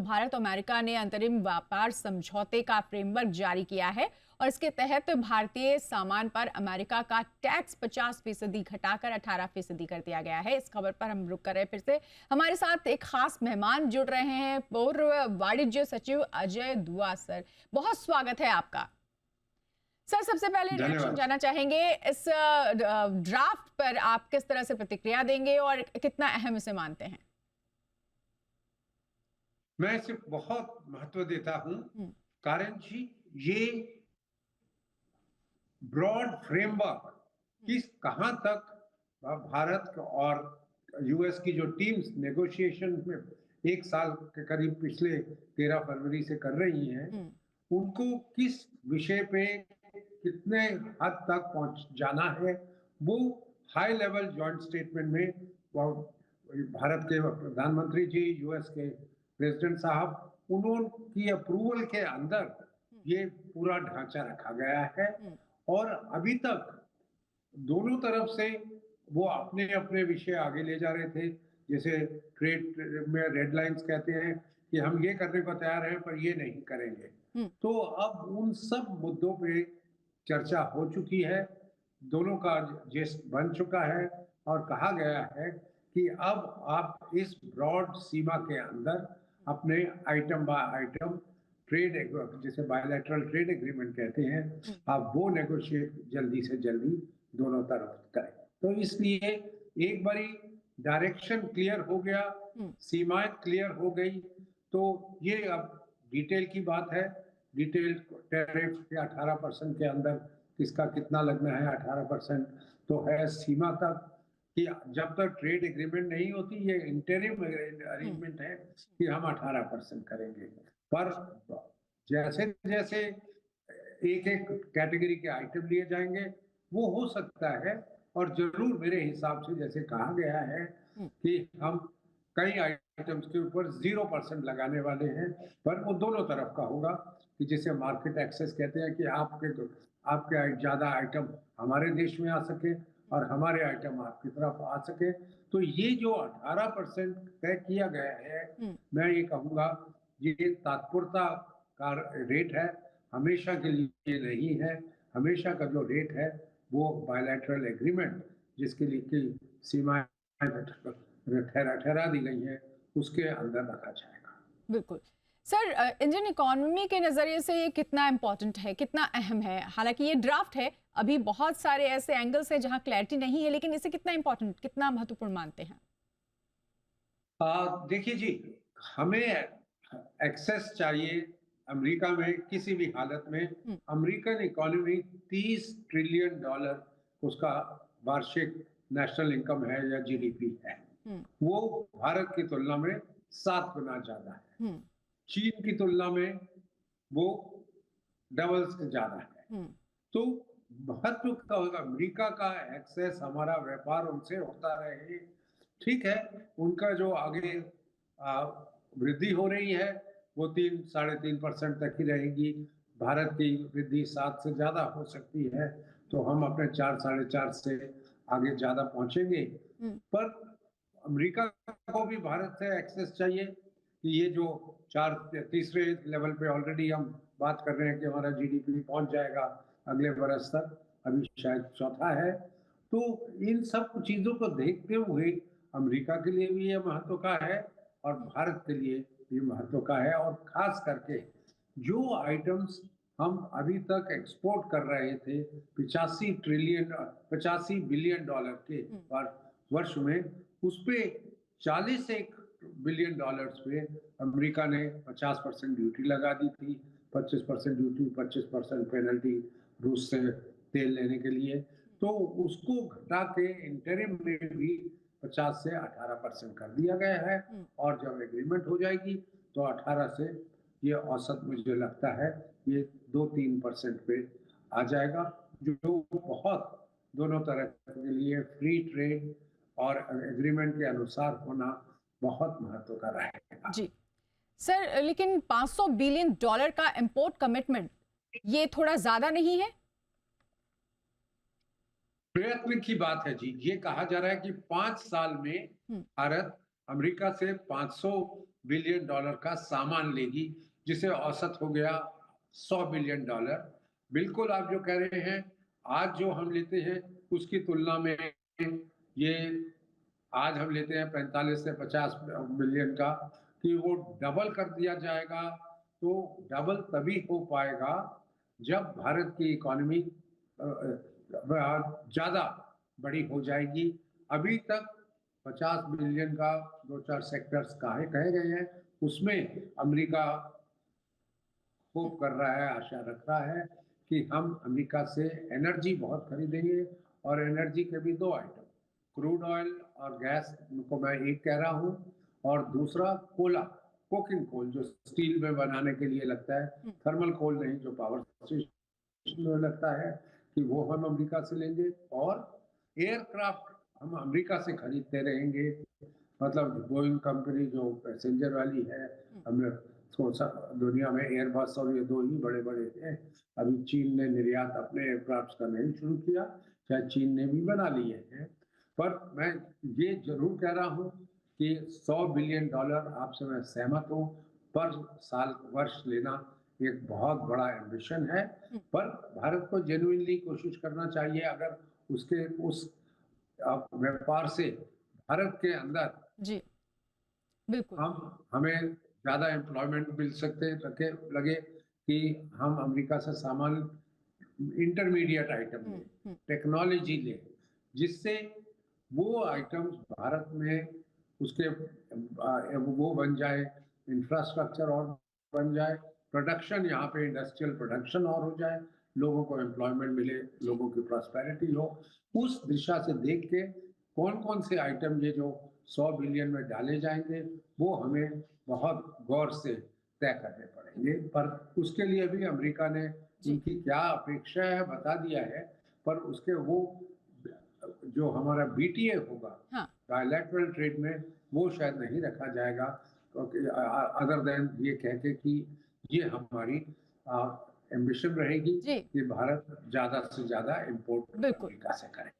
भारत और अमेरिका ने अंतरिम व्यापार समझौते का फ्रेमवर्क जारी किया है और इसके तहत भारतीय सामान पर अमेरिका का टैक्स 50% घटाकर 18% कर दिया गया है। इस खबर पर हम रुक कर रहे फिर से हमारे साथ एक खास मेहमान जुड़ रहे हैं, पूर्व वाणिज्य सचिव अजय दुआ सर। बहुत स्वागत है आपका सर। सबसे पहले रिएक्शन जानना चाहेंगे, इस ड्राफ्ट पर आप किस तरह से प्रतिक्रिया देंगे और कितना अहम इसे मानते हैं? मैं इसे बहुत महत्व देता हूं, कारण जी ये ब्रॉड फ्रेमवर्क कहां तक भारत और यूएस की जो टीम्स नेगोशिएशन में एक साल के करीब पिछले 13 फरवरी से कर रही हैं, उनको किस विषय पे कितने हद तक पहुंच जाना है, वो हाई लेवल जॉइंट स्टेटमेंट में भारत के प्रधानमंत्री जी, यूएस के प्रेसिडेंट साहब, उन्होंने अप्रूवल के अंदर ये पूरा ढांचा रखा गया है। और अभी तक दोनों तरफ से वो अपने अपने विषय आगे ले जा रहे थे। जैसे ट्रेड में रेड लाइंस कहते हैं कि हम ये करने को तैयार हैं पर ये नहीं करेंगे। तो अब उन सब मुद्दों पे चर्चा हो चुकी है, दोनों का जेस्ट बन चुका है और कहा गया है कि अब आप इस ब्रॉड सीमा के अंदर अपने आइटम बाय आइटम ट्रेड, जिसे बायलैटरल ट्रेड एग्रीमेंट कहते हैं, आप वो नेगोशिएट जल्दी से जल्दी दोनों तरफ करें। तो इसलिए एक बारी डायरेक्शन क्लियर हो गया, सीमाएं क्लियर हो गई, तो ये अब डिटेल की बात है। डिटेल टैरिफ के 18% के अंदर किसका कितना लगना है, 18% तो है सीमा तक कि जब तक ट्रेड एग्रीमेंट नहीं होती, ये इंटरिम अरेंजमेंट है कि हम 18% करेंगे। पर जैसे जैसे एक एक कैटेगरी के आइटम लिए जाएंगे, वो हो सकता है और जरूर मेरे हिसाब से जैसे कहा गया है कि हम कई आइटम्स के ऊपर 0% लगाने वाले हैं, पर वो दोनों तरफ का होगा कि जिसे मार्केट एक्सेस कहते हैं कि आपके ज्यादा आइटम हमारे देश में आ सके और हमारे आइटम आपकी तरफ आ सके। तो ये जो 18% तय किया गया है, मैं ये कहूँगा ये तात्पुरता का रेट है, हमेशा के लिए नहीं है। हमेशा का जो रेट है वो बायलैटरल एग्रीमेंट जिसके लिए की सीमाएं ठहरा दी गई हैं, उसके अंदर रखा जाएगा। बिल्कुल सर, इंडियन इकोनॉमी के नजरिए से ये कितना इम्पोर्टेंट है, कितना अहम है? हालांकि ये ड्राफ्ट है, अभी बहुत सारे ऐसे एंगल्स हैं जहां क्लैरिटी नहीं है, लेकिन इसे कितना इम्पोर्टेंट, कितना महत्वपूर्ण मानते हैं? देखिए जी, हमें एक्सेस चाहिए अमेरिका में किसी भी हालत में। अमेरिकन इकोनॉमी $30 ट्रिलियन उसका वार्षिक नेशनल इनकम है या जीडीपी है। वो भारत की तुलना में 7 गुना ज्यादा है। चीन की तुलना में वो डबल से ज्यादा है। तो महत्व का होगा अमेरिका का एक्सेस, हमारा व्यापार उनसे होता रहे। ठीक है, उनका जो आगे वृद्धि हो रही है वो 3-3.5% तक ही रहेगी। भारत की वृद्धि 7 से ज्यादा हो सकती है, तो हम अपने 4-4.5 से आगे ज्यादा पहुंचेंगे। पर अमेरिका को भी भारत से एक्सेस चाहिए कि ये जो तीसरे लेवल पे ऑलरेडी हम बात कर रहे हैं कि हमारा जीडीपी पहुंच जाएगा अगले बरस तक, अभी शायद चौथा है। तो इन सब चीजों को देखते हुए अमेरिका के लिए भी ये महत्व का है और भारत के लिए भी महत्व का है। और खास करके जो आइटम्स हम अभी तक एक्सपोर्ट कर रहे थे 85 बिलियन डॉलर के वर्ष में, उस पे 41 बिलियन डॉलर्स पे अमेरिका ने 50% ड्यूटी लगा दी थी। 25% ड्यूटी, 25% पेनल्टी रूस से तेल लेने के लिए। तो उसको घटा के इंटरिम में भी 50 से 18% कर दिया गया है। और जब एग्रीमेंट हो जाएगी तो 18 से ये औसत मुझे लगता है ये 2-3% पे आ जाएगा, जो बहुत दोनों तरह के लिए फ्री ट्रेड और एग्रीमेंट के अनुसार होना बहुत महत्व का रहेगा। जी सर, लेकिन $500 बिलियन का इंपोर्ट कमिटमेंट, ये थोड़ा ज्यादा नहीं है? प्रयत्न की बात है जी। ये कहा जा रहा है कि 5 साल में भारत अमेरिका से $500 बिलियन डॉलर का सामान लेगी, जिसे औसत हो गया 100 बिलियन डॉलर। बिल्कुल आप जो कह रहे हैं, आज जो हम लेते हैं उसकी तुलना में ये आज हम लेते हैं 45 से 50 बिलियन का, कि वो डबल कर दिया जाएगा, तो डबल तभी हो पाएगा जब भारत की इकोनॉमी ज़्यादा बड़ी हो जाएगी। अभी तक 50 बिलियन का 2-4 सेक्टर्स काहे कहे गए हैं, उसमें अमेरिका होप कर रहा है, आशा रख रहा है कि हम अमेरिका से एनर्जी बहुत खरीदेंगे, और एनर्जी के भी 2 आइटम, क्रूड ऑयल और गैस को मैं एक कह रहा हूँ, और दूसरा कोला, कोकिंग कोल जो स्टील में बनाने के लिए लगता है, हुँ, थर्मल कोल नहीं जो पावर स्टेशन में लगता है, कि वो हम अमेरिका से लेंगे, और एयरक्राफ्ट हम अमेरिका से खरीदते रहेंगे। मतलब बोइंग कंपनी जो पैसेंजर वाली है, हुँ, हमने सोचा दुनिया में एयरबस और ये 2 ही बड़े-बड़े हैं। अभी चीन ने निर्यात अपने एयरक्राफ्ट्स का नहीं शुरू किया, शायद चीन ने भी बना लिए हैं। पर मैं ये ज़रूर कह रहा हूँ कि 100 बिलियन डॉलर आपसे मैं सहमत हूँ, पर साल वर्ष लेना एक बहुत बड़ा एम्बिशन है। हुँ। पर भारत को जेनुइनली कोशिश करना चाहिए, अगर उसके उस व्यापार से भारत के अंदर जी, बिल्कुल। हम हमें ज़्यादा एम्प्लॉयमेंट मिल सकते लगे लगे कि हम अमेरिका से सामान इंटरमीडिएट आइटम हुँ, लें, हुँ। टेक्नोलॉजी लें, जिससे वो आइटम्स भारत में उसके वो बन जाए, इंफ्रास्ट्रक्चर और बन जाए, प्रोडक्शन यहाँ पे इंडस्ट्रियल प्रोडक्शन और हो जाए, लोगों को एम्प्लॉयमेंट मिले, जी, लोगों की प्रॉस्पेरिटी हो। उस दिशा से देख के कौन-कौन से आइटम ये जो 100 बिलियन में डाले जाएँगे, वो हमें बहुत गौर से तय करने पड़ेंगे। पर उसके लिए भी अमेरिका ने जी। उनकी क्या अपेक्षा है बता दिया है, पर उसके वो जो हमारा बीटीए होगा, हाँ, बायलैटरल ट्रेड में, वो शायद नहीं रखा जाएगा, क्योंकि अदर देन ये कह के कि ये हमारी एम्बिशन रहेगी जी, कि भारत ज़्यादा से ज़्यादा इम्पोर्ट बिल्कुल। अमेरिका से करे।